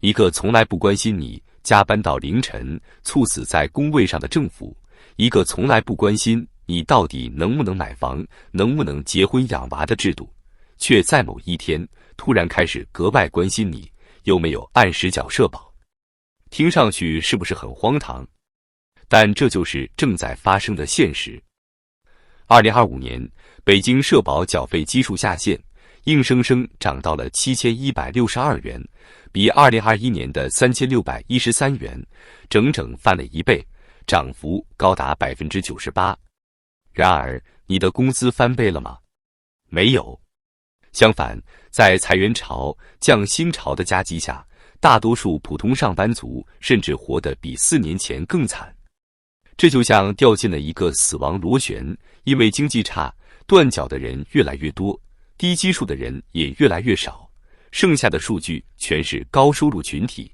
一个从来不关心你加班到凌晨猝死在工位上的政府，一个从来不关心你到底能不能买房、能不能结婚养娃的制度，却在某一天突然开始格外关心你有没有按时缴社保。听上去是不是很荒唐？但这就是正在发生的现实。2025年，北京社保缴费基数下限硬生生涨到了7162元，比2021年的3613元整整翻了1倍，涨幅高达 98%。然而，你的工资翻倍了吗？没有。相反，在裁员潮、降薪潮的夹击下，大多数普通上班族甚至活得比4年前更惨。这就像掉进了一个死亡螺旋，因为经济差，断缴的人越来越多，低基数的人也越来越少，剩下的数据全是高收入群体，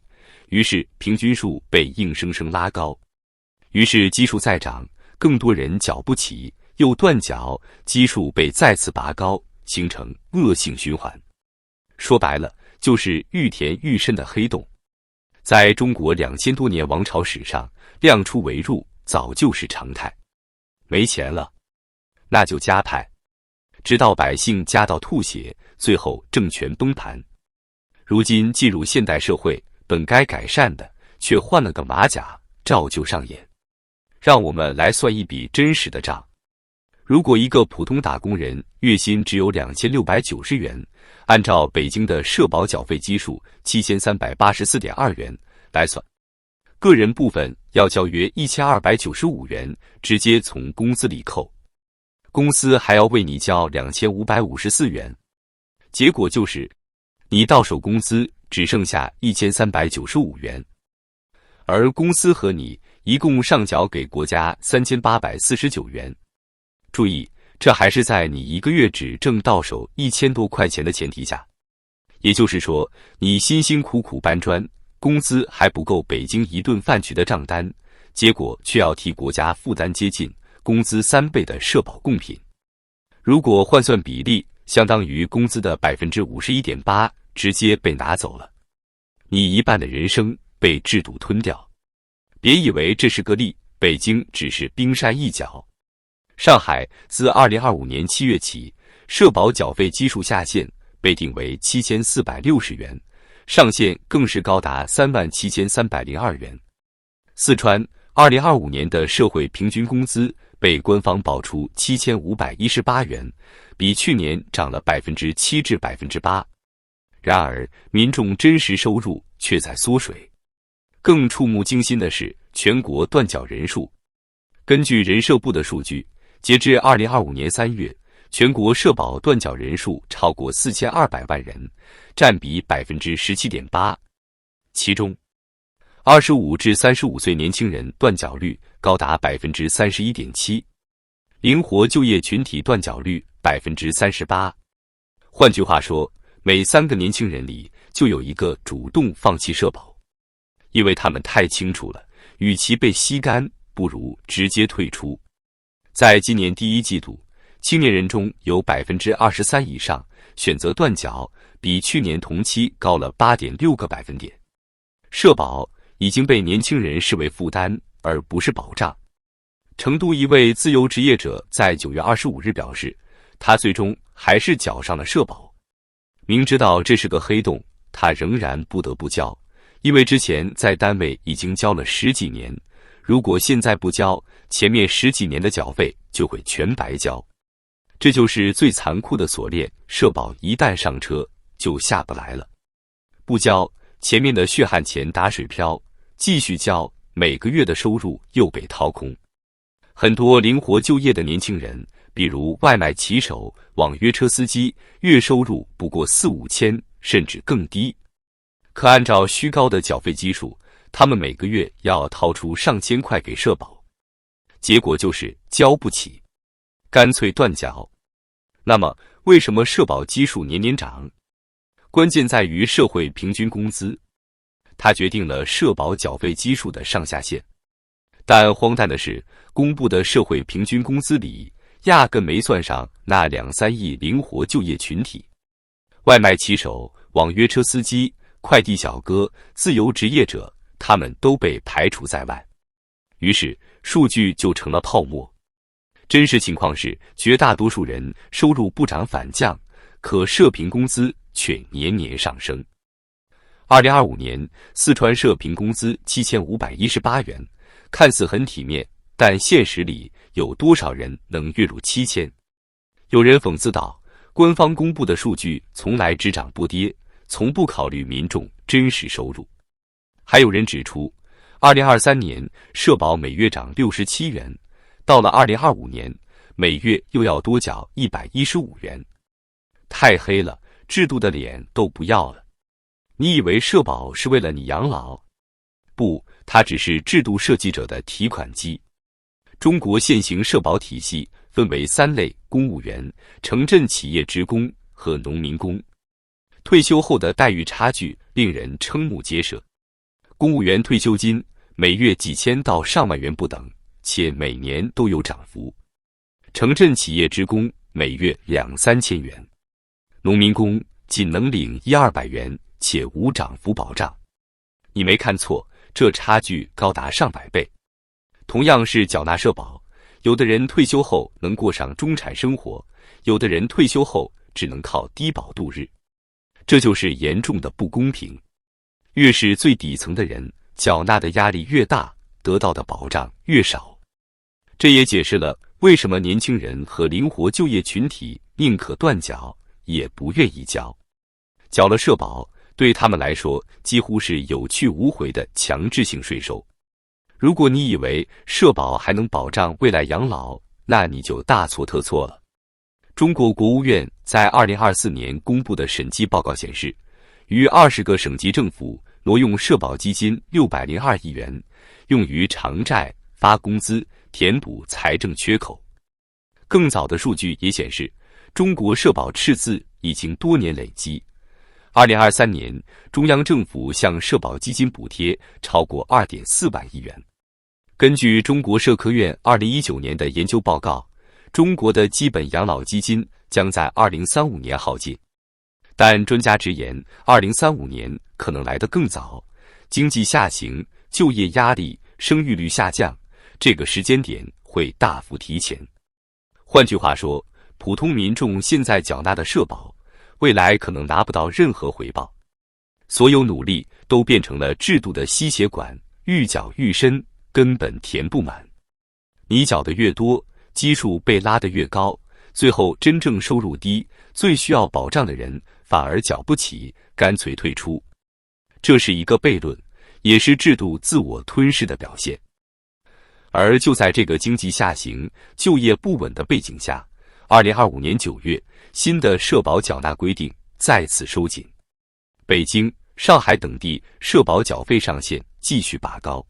于是平均数被硬生生拉高，于是基数再涨，更多人缴不起，又断缴，基数被再次拔高，形成恶性循环。说白了，就是愈填愈深的黑洞。在中国2000多年王朝史上，量出为入早就是常态。没钱了，那就加派，直到百姓加到吐血，最后政权崩盘。如今进入现代社会，本该改善的，却换了个马甲，照旧上演。让我们来算一笔真实的账。如果一个普通打工人月薪只有2690元，按照北京的社保缴费基数7384.2元来算，个人部分要交约1295元，直接从工资里扣，公司还要为你交2554元，结果就是你到手工资只剩下1395元，而公司和你一共上缴给国家3849元。注意，这还是在你一个月只挣到手1000多块钱的前提下，也就是说，你辛辛苦苦搬砖，工资还不够北京一顿饭局的账单，结果却要替国家负担接近工资3倍的社保贡品。如果换算比例，相当于工资的 51.8%， 直接被拿走了，你一半的人生被制度吞掉。别以为这是个例，北京只是冰山一角。上海自2025年7月起，社保缴费基数下限被定为7460元，上限更是高达37302元。四川2025年的社会平均工资被官方报出7518元，比去年涨了7%至8%。然而，民众真实收入却在缩水。更触目惊心的是全国断缴人数。根据人社部的数据，截至2025年3月，全国社保断缴人数超过4200万人，占比 17.8%。其中，25至35岁年轻人断缴率高达 31.7%， 灵活就业群体断缴率 38%。换句话说，每3个年轻人里就有1个主动放弃社保，因为他们太清楚了，与其被吸干，不如直接退出。在今年第一季度，青年人中有 23% 以上选择断缴，比去年同期高了 8.6个百分点。社保已经被年轻人视为负担，而不是保障。成都一位自由职业者在9月25日表示，他最终还是缴上了社保。明知道这是个黑洞，他仍然不得不交，因为之前在单位已经交了10几年，如果现在不交，前面10几年的缴费就会全白交。这就是最残酷的锁链，社保一旦上车就下不来了。不交，前面的血汗钱打水漂，继续交，每个月的收入又被掏空。很多灵活就业的年轻人，比如外卖骑手、网约车司机，月收入不过4-5千，甚至更低。可按照虚高的缴费基数，他们每个月要掏出上千块给社保，结果就是交不起，干脆断缴。那么，为什么社保基数年年涨？关键在于社会平均工资，它决定了社保缴费基数的上下限。但荒诞的是，公布的社会平均工资里，压根没算上那2-3亿灵活就业群体。外卖骑手、网约车司机、快递小哥、自由职业者，他们都被排除在外。于是，数据就成了泡沫。真实情况是，绝大多数人收入不涨反降，可社平工资却年年上升。2025年，四川社平工资7518元，看似很体面，但现实里有多少人能月入7000？有人讽刺道，官方公布的数据从来只涨不跌，从不考虑民众真实收入。还有人指出，2023年社保每月涨67元，到了2025年，每月又要多缴115元。太黑了，制度的脸都不要了。你以为社保是为了你养老？不，它只是制度设计者的提款机。中国现行社保体系分为3类：公务员、城镇企业职工和农民工。退休后的待遇差距令人瞠目结舌。公务员退休金每月几千到上万元不等，且每年都有涨幅。城镇企业职工每月2-3千元，农民工仅能领100-200元，且无涨幅保障。你没看错，这差距高达上百倍。同样是缴纳社保，有的人退休后能过上中产生活，有的人退休后只能靠低保度日。这就是严重的不公平。越是最底层的人，缴纳的压力越大，得到的保障越少。这也解释了为什么年轻人和灵活就业群体宁可断缴，也不愿意交。缴了社保，对他们来说几乎是有去无回的强制性税收。如果你以为社保还能保障未来养老，那你就大错特错了。中国国务院在2024年公布的审计报告显示，于20个省级政府挪用社保基金602亿元，用于偿债、发工资、填补财政缺口。更早的数据也显示，中国社保赤字已经多年累积。2023年，中央政府向社保基金补贴超过2.4万亿元。根据中国社科院2019年的研究报告，中国的基本养老基金将在2035年耗尽。但专家直言，2035年可能来得更早，经济下行、就业压力、生育率下降，这个时间点会大幅提前。换句话说，普通民众现在缴纳的社保，未来可能拿不到任何回报。所有努力都变成了制度的吸血管，愈缴愈深，根本填不满。你缴的越多，基数被拉得越高，最后真正收入低、最需要保障的人反而缴不起，干脆退出。这是一个悖论，也是制度自我吞噬的表现。而就在这个经济下行、就业不稳的背景下，2025年9月，新的社保缴纳规定再次收紧。北京、上海等地社保缴费上限继续拔高，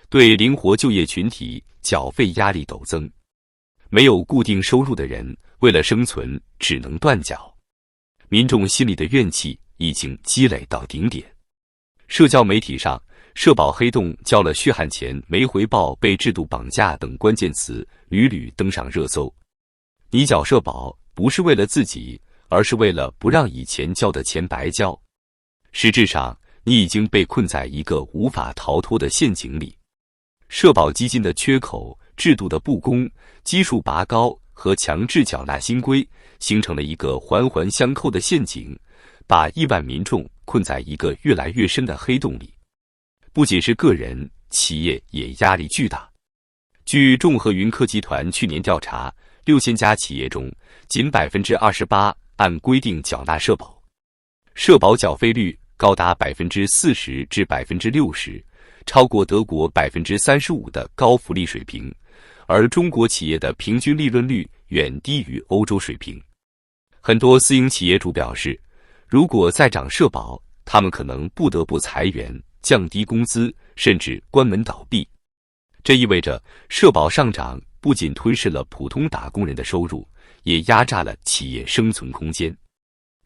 对灵活就业群体缴费压力陡增。没有固定收入的人，为了生存只能断缴。民众心里的怨气已经积累到顶点。社交媒体上，社保黑洞、交了血汗钱没回报、被制度绑架等关键词屡屡登上热搜。你缴社保不是为了自己，而是为了不让以前交的钱白交。实质上，你已经被困在一个无法逃脱的陷阱里。社保基金的缺口、制度的不公、基数拔高和强制缴纳新规，形成了一个环环相扣的陷阱，把亿万民众困在一个越来越深的黑洞里。不仅是个人，企业也压力巨大。据众和云科集团去年调查，6000家企业中，仅28%按规定缴纳社保，社保缴费率高达40%至60%，超过德国35%的高福利水平，而中国企业的平均利润率远低于欧洲水平。很多私营企业主表示，如果再涨社保，他们可能不得不裁员、降低工资，甚至关门倒闭。这意味着社保上涨不仅吞噬了普通打工人的收入，也压榨了企业生存空间。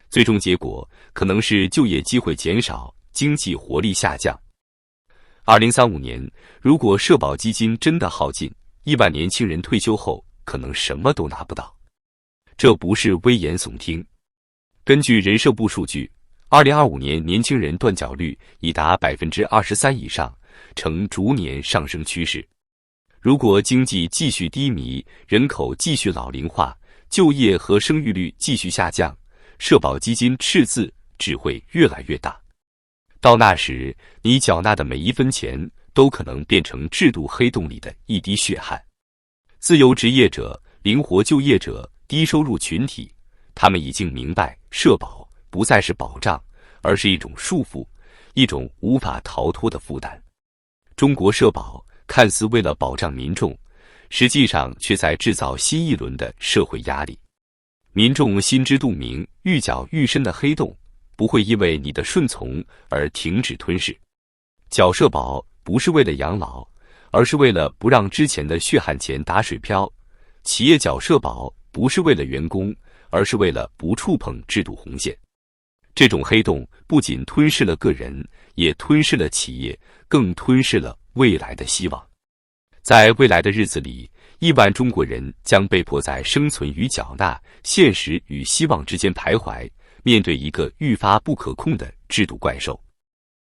最终结果可能是就业机会减少，经济活力下降。2035年，如果社保基金真的耗尽，1万年轻人退休后可能什么都拿不到。这不是危言耸听。根据人社部数据2025年年轻人断缴率已达23%以上，呈逐年上升趋势。如果经济继续低迷，人口继续老龄化，就业和生育率继续下降，社保基金赤字只会越来越大。到那时，你缴纳的每一分钱都可能变成制度黑洞里的一滴血汗。自由职业者、灵活就业者、低收入群体，他们已经明白，社保不再是保障，而是一种束缚，一种无法逃脱的负担。中国社保看似为了保障民众，实际上却在制造新一轮的社会压力。民众心知肚明，愈缴愈深的黑洞不会因为你的顺从而停止吞噬。缴社保不是为了养老，而是为了不让之前的血汗钱打水漂。企业缴社保不是为了员工，而是为了不触碰制度红线。这种黑洞不仅吞噬了个人，也吞噬了企业，更吞噬了未来的希望。在未来的日子里，亿万中国人将被迫在生存与缴纳、现实与希望之间徘徊，面对一个愈发不可控的制度怪兽。